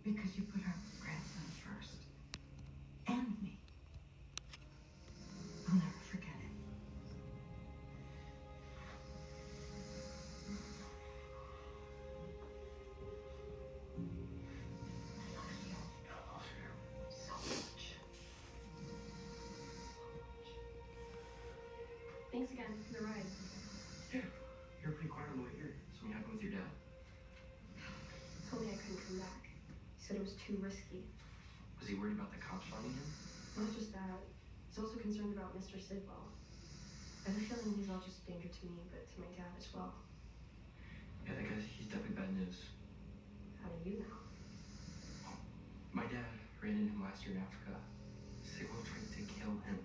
Because you put our grandson first. And me. I'll never forget it. So much. Thanks again for the ride. Yeah, you're pretty quiet on the way here. Something happened with your dad? He told me I couldn't come back. He said it was too risky. Was he worried about the cops finding him? Not just that. He's also concerned about Mr. Sidwell. I have a feeling he's not just a danger to me, but to my dad as well. Yeah, that guy, he's definitely bad news. How do you know? My dad ran into him last year in Africa. Sidwell tried to kill him.